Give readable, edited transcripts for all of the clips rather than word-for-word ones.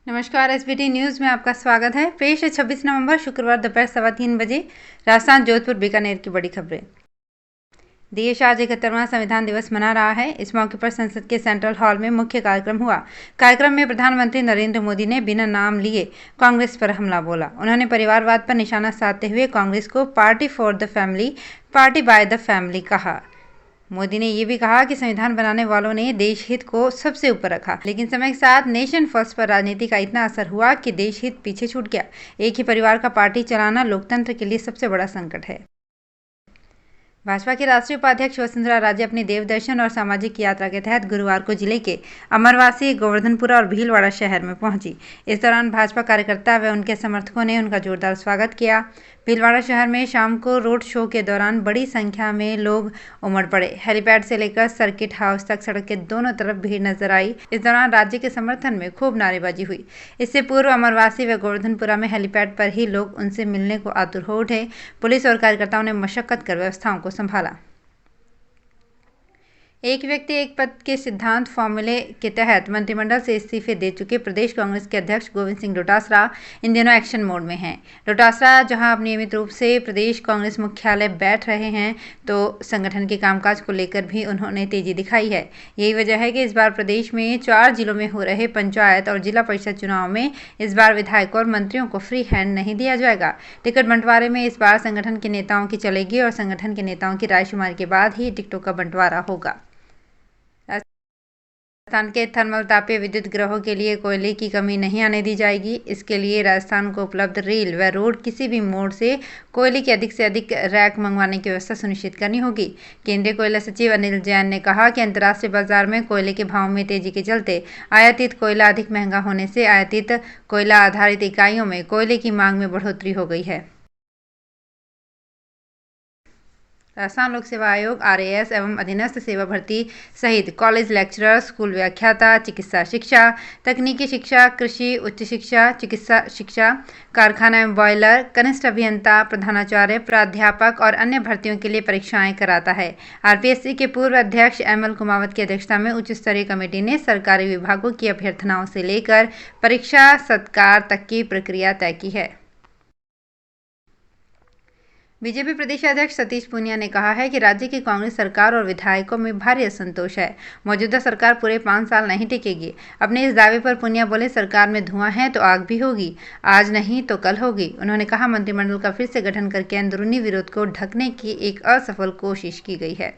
नमस्कार। SBT news में आपका स्वागत है। पेश है 26 नवंबर शुक्रवार दोपहर 3:15 बजे राजस्थान जोधपुर बीकानेर की बड़ी खबरें। देश आज 71वां संविधान दिवस मना रहा है। इस मौके पर संसद के सेंट्रल हॉल में मुख्य कार्यक्रम हुआ। कार्यक्रम में प्रधानमंत्री नरेंद्र मोदी ने बिना नाम लिए कांग्रेस पर हमला बोला। उन्होंने परिवारवाद पर निशाना साधते हुए कांग्रेस को party for the family, party by the family कहा। मोदी ने ये भी कहा कि संविधान बनाने वालों ने देश हित को सबसे ऊपर रखा, लेकिन समय के साथ नेशन फर्स्ट पर राजनीति का इतना असर हुआ कि देश हित पीछे छूट गया। एक ही परिवार का पार्टी चलाना लोकतंत्र के लिए सबसे बड़ा संकट है। भाजपा के राष्ट्रीय उपाध्यक्ष वसुंधरा राजे अपनी देवदर्शन और सामाजिक यात्रा के तहत गुरुवार को जिले के अमरवासी, गोवर्धनपुरा और भीलवाड़ा शहर में पहुंची। इस दौरान भाजपा कार्यकर्ता व उनके समर्थकों ने उनका जोरदार स्वागत किया। भीलवाड़ा शहर में शाम को रोड शो के दौरान बड़ी संख्या में लोग उमड़ पड़े। हेलीपैड से लेकर सर्किट हाउस तक सड़क के दोनों तरफ भीड़ नजर आई। इस दौरान राज्य के समर्थन में खूब नारेबाजी हुई। इससे पूर्व अमरवासी व गोवर्धनपुरा में हेलीपैड पर ही लोग उनसे मिलने को आतुर हो उठे। पुलिस और कार्यकर्ताओं ने मशक्कत कर व्यवस्थाओं को संभाला। एक व्यक्ति एक पद के सिद्धांत फॉर्मूले के तहत मंत्रिमंडल से इस्तीफे दे चुके प्रदेश कांग्रेस के अध्यक्ष गोविंद सिंह डोटासरा इन दिनों एक्शन मोड में हैं। डोटासरा जहां अब नियमित रूप से प्रदेश कांग्रेस मुख्यालय बैठ रहे हैं, तो संगठन के कामकाज को लेकर भी उन्होंने तेजी दिखाई है। यही वजह है कि इस बार प्रदेश में 4 जिलों में हो रहे पंचायत और जिला परिषद चुनाव में इस बार विधायकों और मंत्रियों को फ्री हैंड नहीं दिया जाएगा। टिकट बंटवारे में इस बार संगठन के नेताओं की चलेगी और संगठन के नेताओं की रायशुमारी के बाद ही टिकटों का बंटवारा होगा। राजस्थान के थर्मल तापीय विद्युत गृहों के लिए कोयले की कमी नहीं आने दी जाएगी। इसके लिए राजस्थान को उपलब्ध रेल व रोड किसी भी मोड़ से कोयले की अधिक से अधिक रैक मंगवाने की व्यवस्था सुनिश्चित करनी होगी। केंद्रीय कोयला सचिव अनिल जैन ने कहा कि अंतर्राष्ट्रीय बाजार में कोयले के भाव में तेजी के चलते आयातित कोयला अधिक महंगा होने से आयातित कोयला आधारित इकाइयों में कोयले की मांग में बढ़ोतरी हो गई है। राजस्थान लोक सेवा आयोग आरएएस एवं अधीनस्थ सेवा भर्ती सहित कॉलेज लेक्चरर, स्कूल व्याख्याता, चिकित्सा शिक्षा, तकनीकी शिक्षा, कृषि उच्च शिक्षा, चिकित्सा शिक्षा, कारखाना एवं बॉयलर, कनिष्ठ अभियंता, प्रधानाचार्य, प्राध्यापक और अन्य भर्तियों के लिए परीक्षाएं कराता है। आरपीएससी के पूर्व अध्यक्ष एमएल कुमावत की अध्यक्षता में उच्च स्तरीय कमेटी ने सरकारी विभागों की अभ्यर्थनाओं से लेकर परीक्षा सत्कार तक की प्रक्रिया तय की है। बीजेपी प्रदेश अध्यक्ष सतीश पूनिया ने कहा है कि राज्य की कांग्रेस सरकार और विधायकों में भारी असंतोष है। मौजूदा सरकार पूरे 5 साल नहीं टिकेगी। अपने इस दावे पर पूनिया बोले, सरकार में धुआं है तो आग भी होगी, आज नहीं तो कल होगी। उन्होंने कहा, मंत्रिमंडल का फिर से गठन करके अंदरूनी विरोध को ढकने की एक असफल कोशिश की गई है।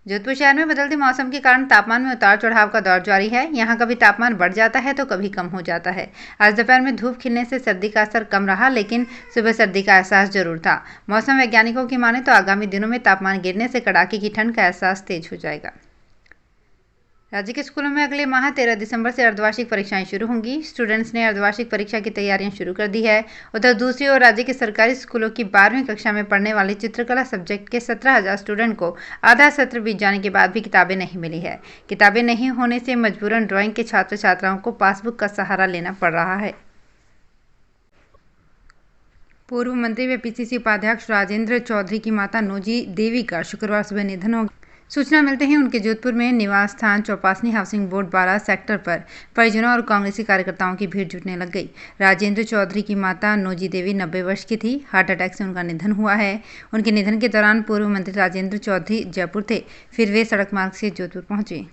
जोधपुर शहर में बदलते मौसम के कारण तापमान में उतार चढ़ाव का दौर जारी है। यहाँ कभी तापमान बढ़ जाता है तो कभी कम हो जाता है। आज दोपहर में धूप खिलने से सर्दी का असर कम रहा, लेकिन सुबह सर्दी का एहसास जरूर था। मौसम वैज्ञानिकों की माने तो आगामी दिनों में तापमान गिरने से कड़ाके की ठंड का एहसास तेज हो जाएगा। राज्य के स्कूलों में अगले माह 13 दिसंबर से अर्धवार्षिक परीक्षाएं शुरू होंगी। स्टूडेंट्स ने अर्धवार्षिक परीक्षा की तैयारियां शुरू कर दी है। उधर दूसरी ओर राज्य के सरकारी स्कूलों की 12वीं कक्षा में पढ़ने वाले चित्रकला सब्जेक्ट के 17,000 स्टूडेंट को आधा सत्र बीत जाने के बाद भी किताबें नहीं मिली है। किताबें नहीं होने से मजबूरन ड्राइंग के छात्र छात्राओं को पासबुक का सहारा लेना पड़ रहा है। पूर्व मंत्री व पीसीसी उपाध्यक्ष राजेंद्र चौधरी की माता नोजी देवी का शुक्रवार सुबह निधन हो गया। सूचना मिलते ही उनके जोधपुर में निवास स्थान चौपासनी हाउसिंग बोर्ड 12 सेक्टर पर परिजनों और कांग्रेसी कार्यकर्ताओं की भीड़ जुटने लग गई। राजेंद्र चौधरी की माता नोजी देवी 90 वर्ष की थी। हार्ट अटैक से उनका निधन हुआ है। उनके निधन के दौरान पूर्व मंत्री राजेंद्र चौधरी जयपुर थे, फिर वे सड़क मार्ग से जोधपुर पहुंचे।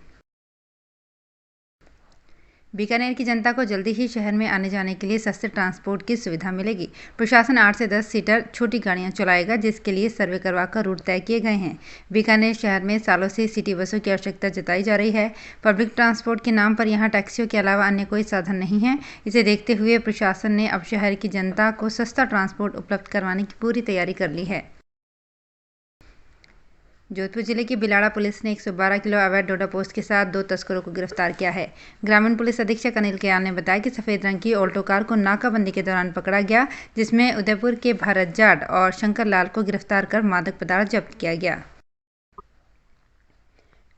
बीकानेर की जनता को जल्दी ही शहर में आने जाने के लिए सस्ते ट्रांसपोर्ट की सुविधा मिलेगी। प्रशासन 8 से 10 सीटर छोटी गाड़ियां चलाएगा, जिसके लिए सर्वे करवाकर रूट तय किए गए हैं। बीकानेर शहर में सालों से सिटी बसों की आवश्यकता जताई जा रही है। पब्लिक ट्रांसपोर्ट के नाम पर यहां टैक्सियों के अलावा अन्य कोई साधन नहीं है। इसे देखते हुए प्रशासन ने अब शहर की जनता को सस्ता ट्रांसपोर्ट उपलब्ध करवाने की पूरी तैयारी कर ली है। जोधपुर जिले की बिलाड़ा पुलिस ने 112 किलो अवैध डोडा पोस्ट के साथ 2 तस्करों को गिरफ्तार किया है। ग्रामीण पुलिस अधीक्षक अनिल कयाल ने बताया कि सफेद रंग की ऑल्टो कार को नाकाबंदी के दौरान पकड़ा गया, जिसमें उदयपुर के भारत जाट और शंकर लाल को गिरफ्तार कर मादक पदार्थ जब्त किया गया।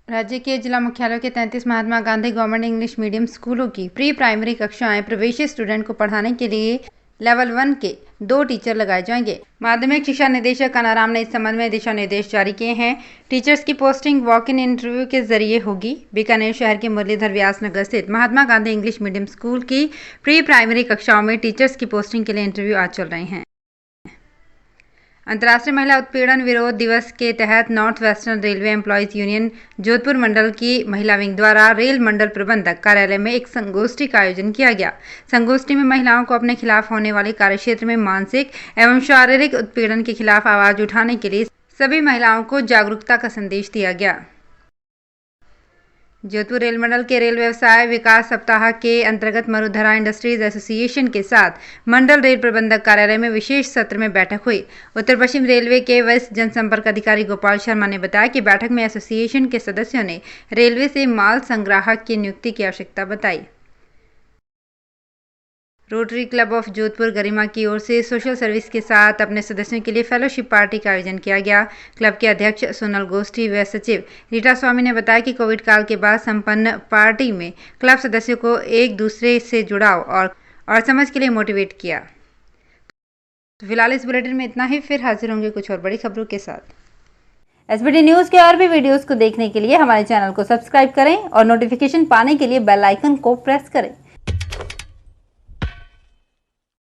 राज्य के जिला मुख्यालयों के 33 Mahatma Gandhi government English medium स्कूलों की प्री प्राइमरी कक्षाएं प्रवेशी स्टूडेंट को पढ़ाने के लिए लेवल 1 के 2 टीचर लगाए जाएंगे। माध्यमिक शिक्षा निदेशक कानाराम ने इस संबंध में दिशा निर्देश जारी किए हैं। टीचर्स की पोस्टिंग वॉक इन इंटरव्यू के जरिए होगी। बीकानेर शहर के मुरलीधर व्यास नगर स्थित Mahatma Gandhi English medium school की प्री प्राइमरी कक्षाओं में टीचर्स की पोस्टिंग के लिए इंटरव्यू आज चल रहे हैं। अंतर्राष्ट्रीय महिला उत्पीड़न विरोध दिवस के तहत North Western Railway employees union Jodhpur मंडल की महिला विंग द्वारा रेल मंडल प्रबंधक कार्यालय में एक संगोष्ठी का आयोजन किया गया। संगोष्ठी में महिलाओं को अपने खिलाफ होने वाले कार्यक्षेत्र में मानसिक एवं शारीरिक उत्पीड़न के खिलाफ आवाज उठाने के लिए सभी महिलाओं को जागरूकता का संदेश दिया गया। जोधपुर रेल मंडल के रेल व्यवसाय विकास सप्ताह के अंतर्गत मरुधरा इंडस्ट्रीज एसोसिएशन के साथ मंडल रेल प्रबंधक कार्यालय में विशेष सत्र में बैठक हुई। उत्तर पश्चिम रेलवे के वरिष्ठ जनसंपर्क अधिकारी गोपाल शर्मा ने बताया कि बैठक में एसोसिएशन के सदस्यों ने रेलवे से माल संग्राहक की नियुक्ति की आवश्यकता बताई। रोटरी क्लब ऑफ जोधपुर गरिमा की ओर से सोशल सर्विस के साथ अपने सदस्यों के लिए फेलोशिप पार्टी का आयोजन किया गया। क्लब के अध्यक्ष सोनल गोष्ठी व सचिव रीटा स्वामी ने बताया कि कोविड काल के बाद संपन्न पार्टी में क्लब सदस्यों को एक दूसरे से जुड़ाव और समझ के लिए मोटिवेट किया। तो फिलहाल इस बुलेटिन में इतना ही, फिर हाजिर होंगे कुछ और बड़ी खबरों के साथ। एसबीटी न्यूज़ के और भी वीडियोस को देखने के लिए हमारे चैनल को सब्सक्राइब करें और नोटिफिकेशन पाने के लिए बेल आइकन को प्रेस करें।